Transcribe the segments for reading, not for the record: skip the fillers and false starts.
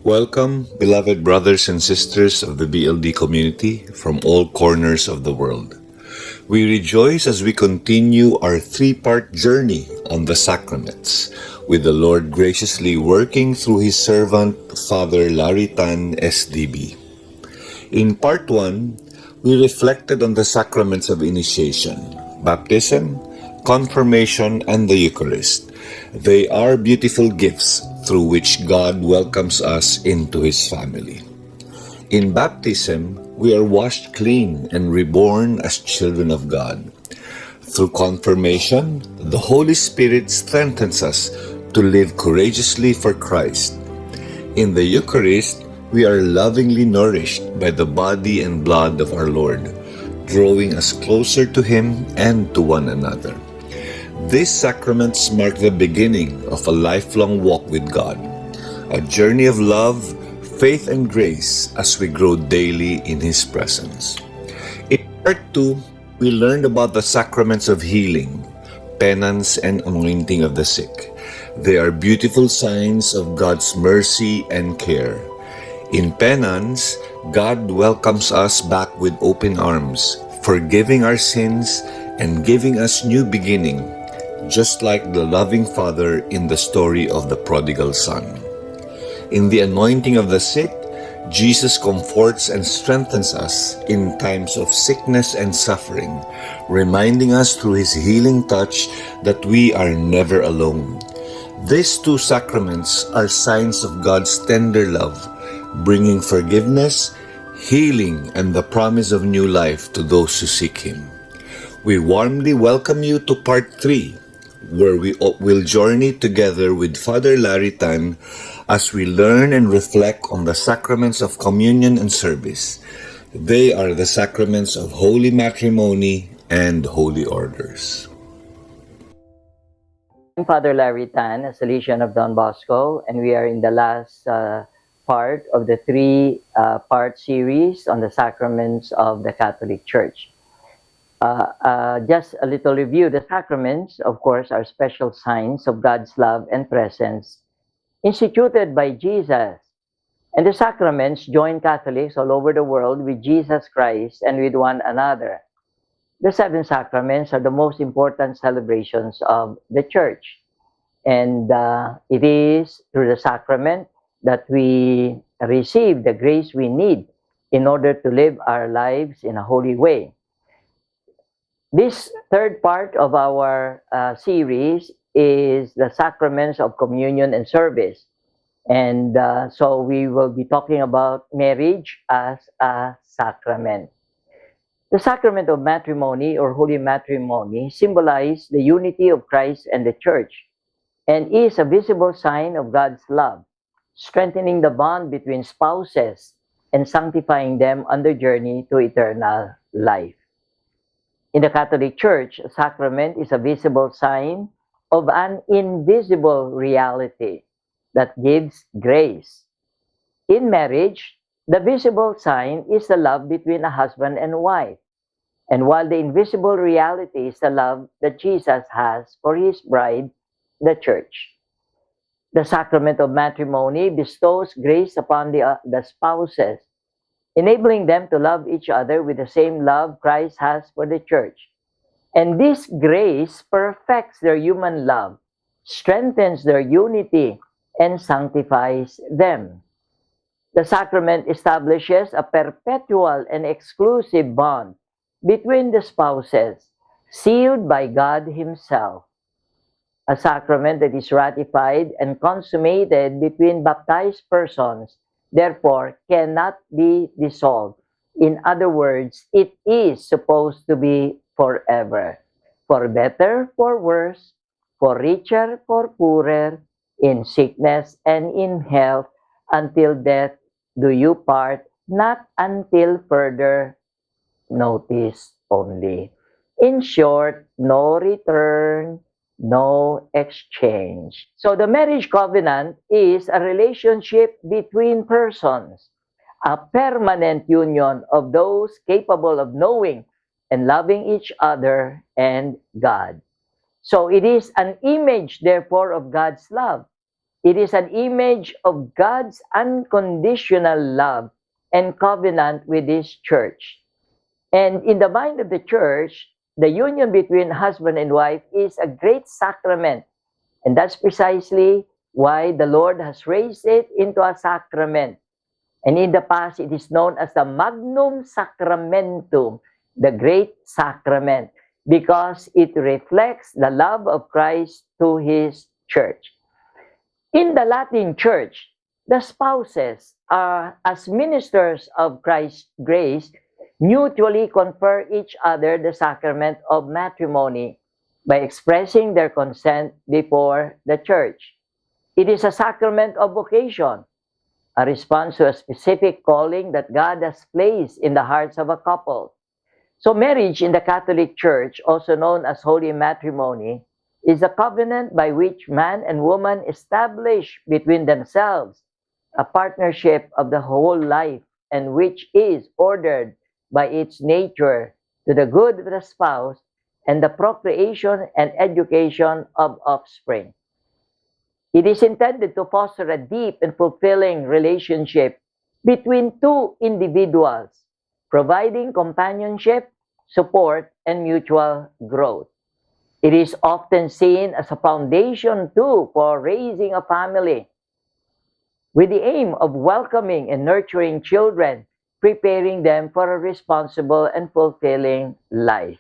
Welcome, beloved brothers and sisters of the BLD community from all corners of the world. We rejoice as we continue our three-part journey on the sacraments, with the Lord graciously working through His servant, Father Larry Tan, SDB. In part 1, we reflected on the sacraments of initiation, baptism, confirmation, and the Eucharist. They are beautiful gifts through which God welcomes us into His family. In baptism, we are washed clean and reborn as children of God. Through confirmation, the Holy Spirit strengthens us to live courageously for Christ. In the Eucharist, we are lovingly nourished by the body and blood of our Lord, drawing us closer to Him and to one another. These sacraments mark the beginning of a lifelong walk with God, a journey of love, faith, and grace as we grow daily in His presence. In part 2, we learned about the sacraments of healing, penance, and anointing of the sick. They are beautiful signs of God's mercy and care. In penance, God welcomes us back with open arms, forgiving our sins and giving us new beginning, just like the loving Father in the story of the prodigal son. In the anointing of the sick, Jesus comforts and strengthens us in times of sickness and suffering, reminding us through His healing touch that we are never alone. These two sacraments are signs of God's tender love, bringing forgiveness, healing, and the promise of new life to those who seek Him. We warmly welcome you to part 3, where we will journey together with Father Larry Tan as we learn and reflect on the sacraments of communion and service. They are the sacraments of holy matrimony and holy orders. I'm Father Larry Tan, a Salesian of Don Bosco, and we are in the last part of the three-part series on the sacraments of the Catholic Church. Just a little review. The sacraments, of course, are special signs of God's love and presence instituted by Jesus. And the sacraments join Catholics all over the world with Jesus Christ and with one another. The seven sacraments are the most important celebrations of the Church. And it is through the sacrament that we receive the grace we need in order to live our lives in a holy way. This third part of our series is the sacraments of communion and service. And so we will be talking about marriage as a sacrament. The sacrament of matrimony or holy matrimony symbolizes the unity of Christ and the Church and is a visible sign of God's love, strengthening the bond between spouses and sanctifying them on their journey to eternal life. In the Catholic Church, a sacrament is a visible sign of an invisible reality that gives grace. In marriage, the visible sign is the love between a husband and wife, and while the invisible reality is the love that Jesus has for His bride, the Church. The sacrament of matrimony bestows grace upon the spouses, enabling them to love each other with the same love Christ has for the Church. And this grace perfects their human love, strengthens their unity, and sanctifies them. The sacrament establishes a perpetual and exclusive bond between the spouses, sealed by God Himself. A sacrament that is ratified and consummated between baptized persons, therefore cannot be dissolved. In other words, it is supposed to be forever. For better, for worse, for richer, for poorer, in sickness and in health, until death do you part, not until further notice only. In short, no return, no exchange. So the marriage covenant is a relationship between persons, a permanent union of those capable of knowing and loving each other and God. So it is an image, therefore, of God's love. It is an image of God's unconditional love and covenant with His church. And in the mind of the church, the union between husband and wife is a great sacrament. And that's precisely why the Lord has raised it into a sacrament. And in the past, it is known as the Magnum Sacramentum, the Great Sacrament, because it reflects the love of Christ to His church. In the Latin Church, the spouses are, as ministers of Christ's grace, mutually confer each other the sacrament of matrimony by expressing their consent before the church. It is a sacrament of vocation, a response to a specific calling that God has placed in the hearts of a couple. So marriage in the Catholic Church, also known as holy matrimony, is a covenant by which man and woman establish between themselves a partnership of the whole life, and which is ordered by its nature to the good of the spouse and the procreation and education of offspring. It is intended to foster a deep and fulfilling relationship between two individuals, providing companionship, support, and mutual growth. It is often seen as a foundation too for raising a family, with the aim of welcoming and nurturing children, preparing them for a responsible and fulfilling life.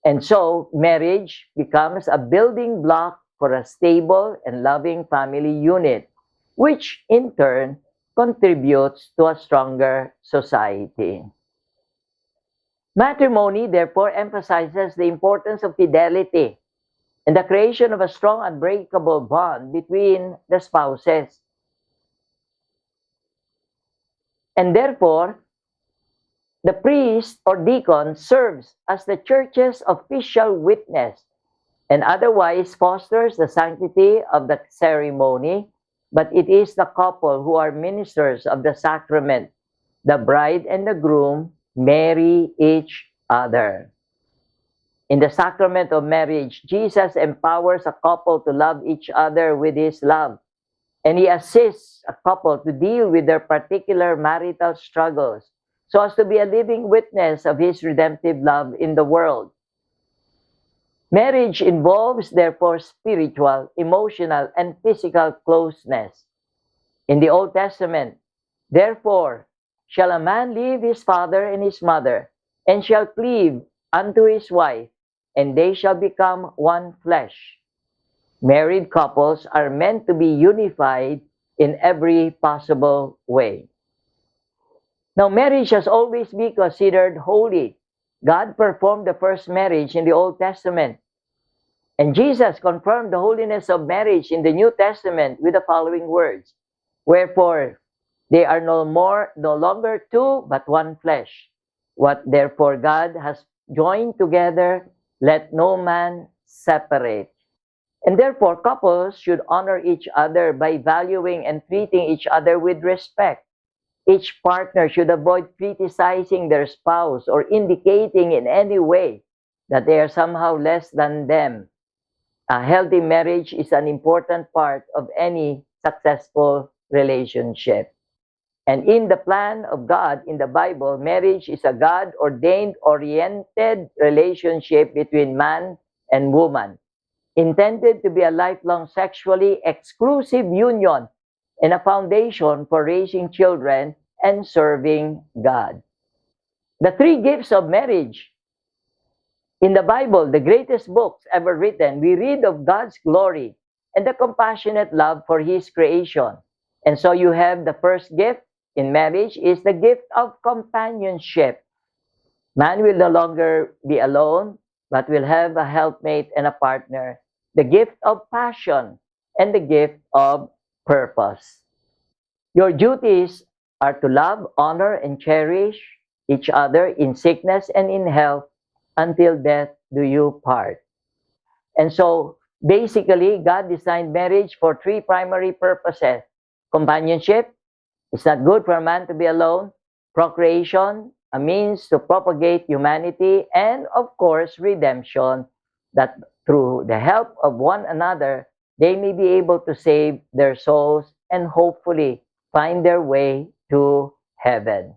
And so, marriage becomes a building block for a stable and loving family unit, which in turn contributes to a stronger society. Matrimony, therefore, emphasizes the importance of fidelity and the creation of a strong, unbreakable bond between the spouses. And therefore, the priest or deacon serves as the church's official witness and otherwise fosters the sanctity of the ceremony, but it is the couple who are ministers of the sacrament. The bride and the groom marry each other. In the sacrament of marriage, Jesus empowers a couple to love each other with His love, and He assists a couple to deal with their particular marital struggles so as to be a living witness of His redemptive love in the world. Marriage involves, therefore, spiritual, emotional, and physical closeness. In the Old Testament, therefore, shall a man leave his father and his mother, and shall cleave unto his wife, and they shall become one flesh. Married couples are meant to be unified in every possible way. Now, marriage has always been considered holy. God performed the first marriage in the Old Testament, and Jesus confirmed the holiness of marriage in the New Testament with the following words: "Wherefore, they are no longer two, but one flesh. What therefore God has joined together, let no man separate." And therefore, couples should honor each other by valuing and treating each other with respect. Each partner should avoid criticizing their spouse or indicating in any way that they are somehow less than them. A healthy marriage is an important part of any successful relationship. And in the plan of God in the Bible, marriage is a God-ordained, oriented relationship between man and woman, intended to be a lifelong sexually exclusive union and a foundation for raising children and serving God. The three gifts of marriage. In the Bible, the greatest books ever written, we read of God's glory and the compassionate love for His creation. And so you have the first gift in marriage is the gift of companionship. Man will no longer be alone, but will have a helpmate and a partner. The gift of passion and the gift of purpose. Your duties are to love, honor, and cherish each other in sickness and in health until death do you part. And so, basically, God designed marriage for three primary purposes. Companionship, it's not good for a man to be alone. Procreation, a means to propagate humanity. And, of course, redemption, that through the help of one another, they may be able to save their souls and hopefully find their way to heaven.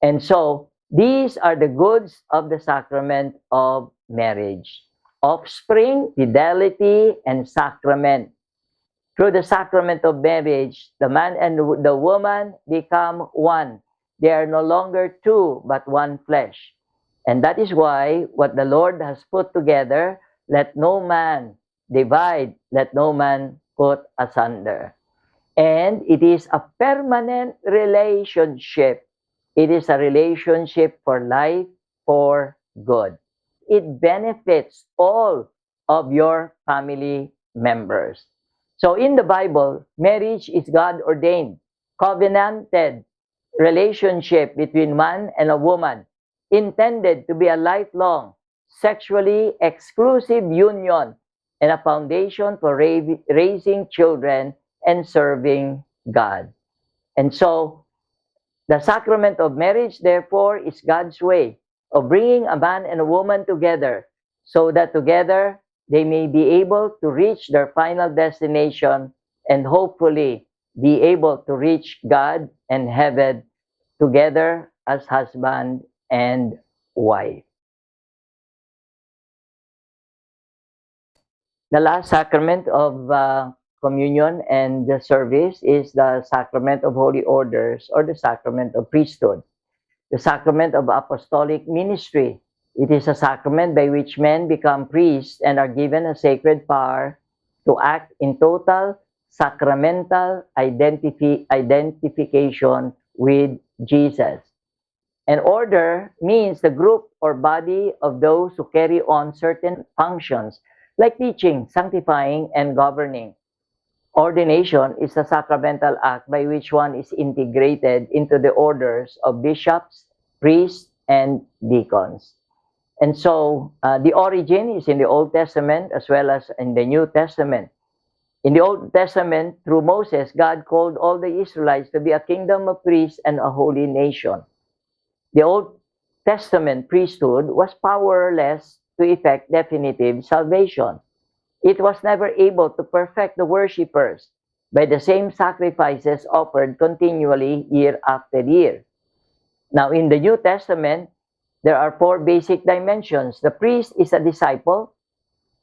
And so, these are the goods of the sacrament of marriage: offspring, fidelity, and sacrament. Through the sacrament of marriage, the man and the woman become one. They are no longer two, but one flesh. And that is why what the Lord has put together, let no man divide, let no man put asunder. And it is a permanent relationship. It is a relationship for life, for good. It benefits all of your family members. So in the Bible, marriage is God ordained, covenanted relationship between man and a woman, intended to be a lifelong, sexually exclusive union and a foundation for raising children and serving God. And so, the sacrament of marriage, therefore, is God's way of bringing a man and a woman together so that together they may be able to reach their final destination and hopefully be able to reach God and heaven together as husband and wife. The last sacrament of communion and the service is the sacrament of holy orders or the sacrament of priesthood. The sacrament of apostolic ministry. It is a sacrament by which men become priests and are given a sacred power to act in total sacramental identification with Jesus. An order means the group or body of those who carry on certain functions like teaching, sanctifying, and governing. Ordination is a sacramental act by which one is integrated into the orders of bishops, priests, and deacons. And so the origin is in the Old Testament as well as in the New Testament. In the Old Testament, through Moses, God called all the Israelites to be a kingdom of priests and a holy nation. The Old Testament priesthood was powerless to effect definitive salvation. It was never able to perfect the worshippers by the same sacrifices offered continually year after year. Now, in the New Testament, there are four basic dimensions. The priest is a disciple,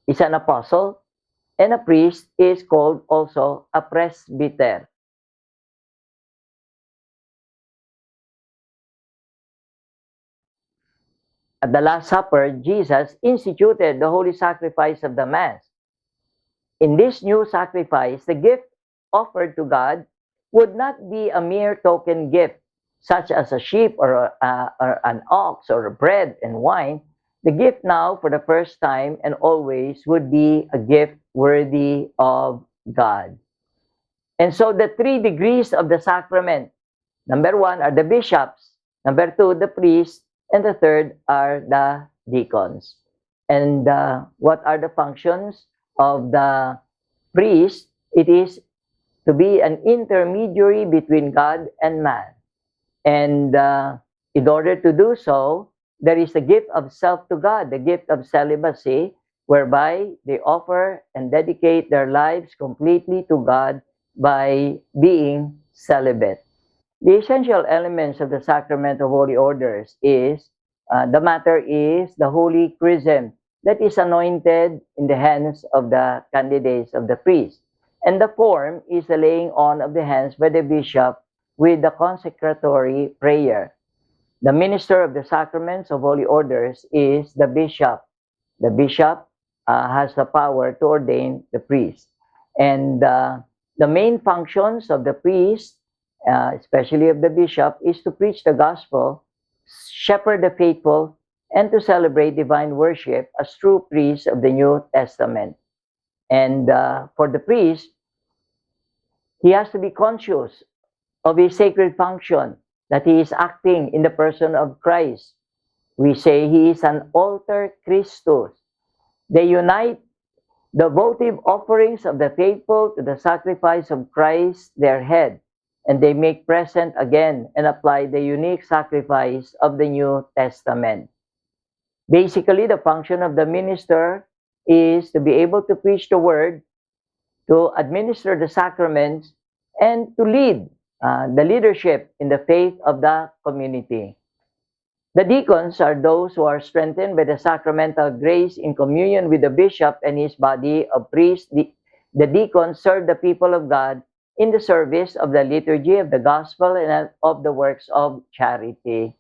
is an apostle, and a priest is called also a presbyter. At the Last Supper, Jesus instituted the holy sacrifice of the Mass. In this new sacrifice, the gift offered to God would not be a mere token gift, such as a sheep or an ox or bread and wine. The gift now, for the first time and always, would be a gift worthy of God. And so the three degrees of the sacrament, number one are the bishops, number two, the priests, and the third are the deacons. And what are the functions of the priest? It is to be an intermediary between God and man. And in order to do so, there is a gift of self to God, the gift of celibacy, whereby they offer and dedicate their lives completely to God by being celibate. The essential elements of the sacrament of holy orders is the matter is the holy chrism that is anointed in the hands of the candidates of the priest. And the form is the laying on of the hands by the bishop with the consecratory prayer. The minister of the sacraments of holy orders is the bishop. The bishop has the power to ordain the priest. And the main functions of the priest, especially of the bishop, is to preach the gospel, shepherd the faithful, and to celebrate divine worship as true priests of the New Testament. And for the priest, he has to be conscious of his sacred function, that he is acting in the person of Christ. We say he is an alter Christus. They unite the votive offerings of the faithful to the sacrifice of Christ, their head, and they make present again and apply the unique sacrifice of the New Testament. Basically, the function of the minister is to be able to preach the word, to administer the sacraments, and to lead the leadership in the faith of the community. The deacons are those who are strengthened by the sacramental grace in communion with the bishop and his body of priests. The deacons serve the people of God in the service of the liturgy of the gospel and of the works of charity.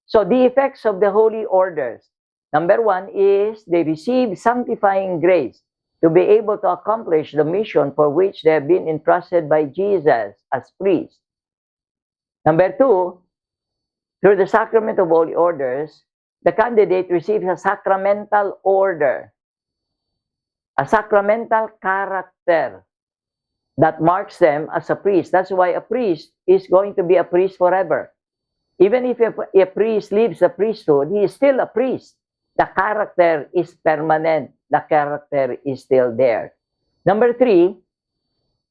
So the effects of the holy orders. Number one is they receive sanctifying grace to be able to accomplish the mission for which they have been entrusted by Jesus as priests. Number two, through the sacrament of holy orders, the candidate receives a sacramental order, a sacramental character that marks them as a priest. That's why a priest is going to be a priest forever. Even if a priest leaves the priesthood, he is still a priest. The character is permanent. The character is still there. Number three,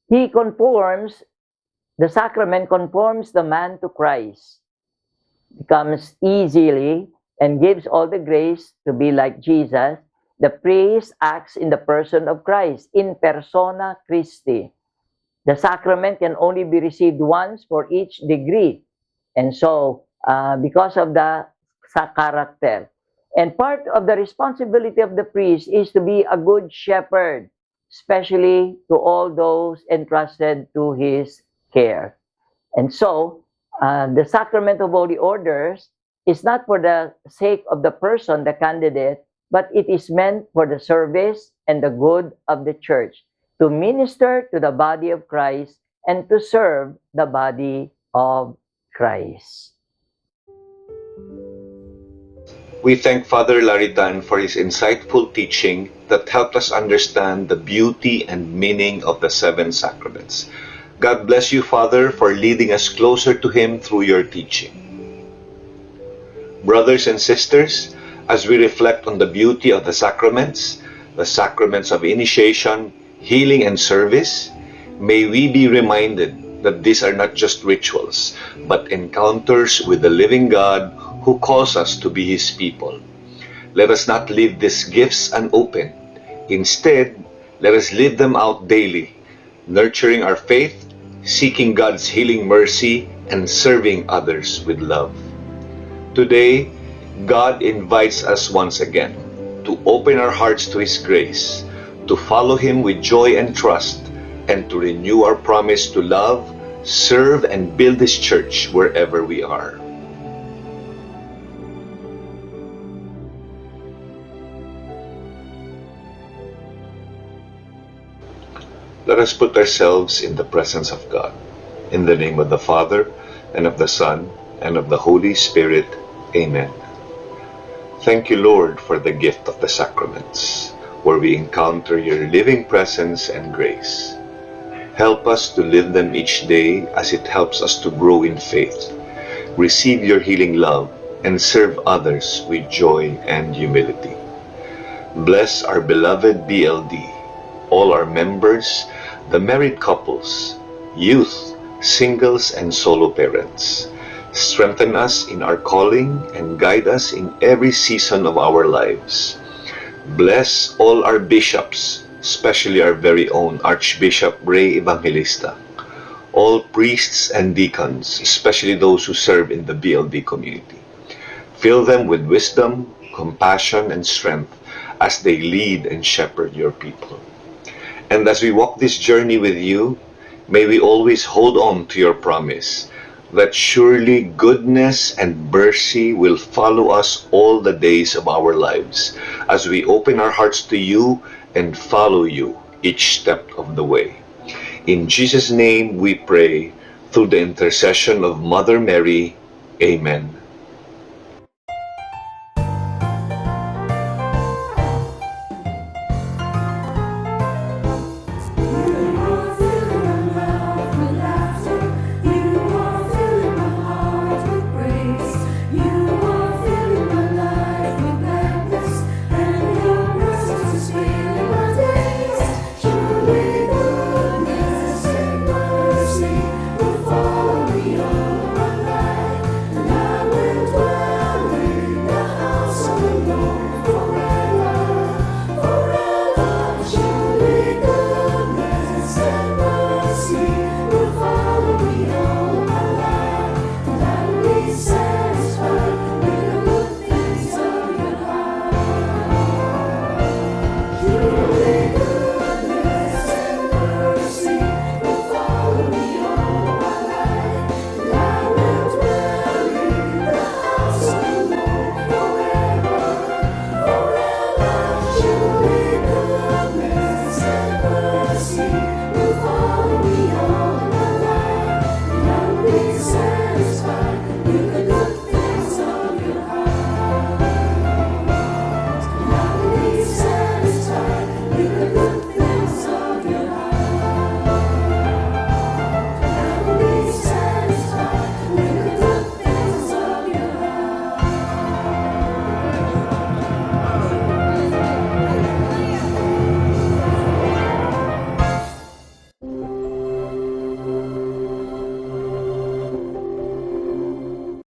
the sacrament conforms the man to Christ, becomes easily and gives all the grace to be like Jesus. The priest acts in the person of Christ, in persona Christi. The sacrament can only be received once for each degree. And so, because of the character. And part of the responsibility of the priest is to be a good shepherd, especially to all those entrusted to his care. And so, the sacrament of holy orders is not for the sake of the person, the candidate, but it is meant for the service and the good of the church, to minister to the body of Christ and to serve the body of Christ. We thank Father Laritan for his insightful teaching that helped us understand the beauty and meaning of the seven sacraments. God bless you, Father, for leading us closer to Him through your teaching. Brothers and sisters, as we reflect on the beauty of the sacraments of initiation, healing, and service, may we be reminded that these are not just rituals, but encounters with the living God who calls us to be His people. Let us not leave these gifts unopened. Instead, let us live them out daily, nurturing our faith, seeking God's healing mercy, and serving others with love. Today, God invites us once again to open our hearts to His grace, to follow Him with joy and trust, and to renew our promise to love, serve, and build His church wherever we are. Let us put ourselves in the presence of God. In the name of the Father, and of the Son, and of the Holy Spirit. Amen. Thank you, Lord, for the gift of the sacraments, where we encounter your living presence and grace. Help us to live them each day as it helps us to grow in faith, receive your healing love, and serve others with joy and humility. Bless our beloved BLD, all our members, the married couples, youth, singles, and solo parents. Strengthen us in our calling and guide us in every season of our lives. Bless all our bishops, especially our very own Archbishop Ray Evangelista, all priests and deacons, especially those who serve in the BLD community. Fill them with wisdom, compassion, and strength as they lead and shepherd your people. And as we walk this journey with you, may we always hold on to your promise that surely goodness and mercy will follow us all the days of our lives as we open our hearts to you and follow you each step of the way. In Jesus' name we pray, through the intercession of Mother Mary. Amen.